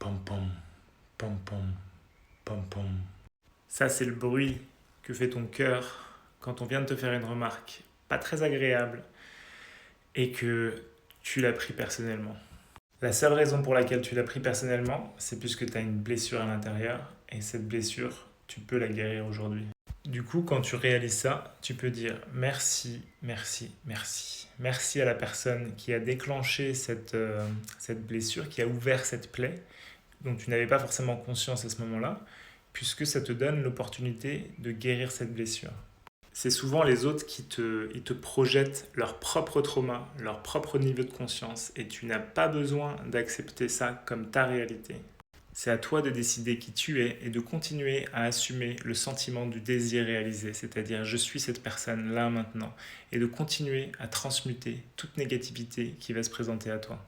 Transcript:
Pom pom, pom pom, pom pom. Ça, c'est le bruit que fait ton cœur quand on vient de te faire une remarque pas très agréable et que tu l'as pris personnellement. La seule raison pour laquelle tu l'as pris personnellement, c'est puisque tu as une blessure à l'intérieur et cette blessure, tu peux la guérir aujourd'hui. Du coup, quand tu réalises ça, tu peux dire merci, merci, merci. Merci à la personne qui a déclenché cette blessure, qui a ouvert cette plaie dont tu n'avais pas forcément conscience à ce moment-là, puisque ça te donne l'opportunité de guérir cette blessure. C'est souvent les autres ils te projettent leur propre trauma, leur propre niveau de conscience, et tu n'as pas besoin d'accepter ça comme ta réalité. C'est à toi de décider qui tu es et de continuer à assumer le sentiment du désir réalisé, c'est-à-dire je suis cette personne là maintenant, et de continuer à transmuter toute négativité qui va se présenter à toi.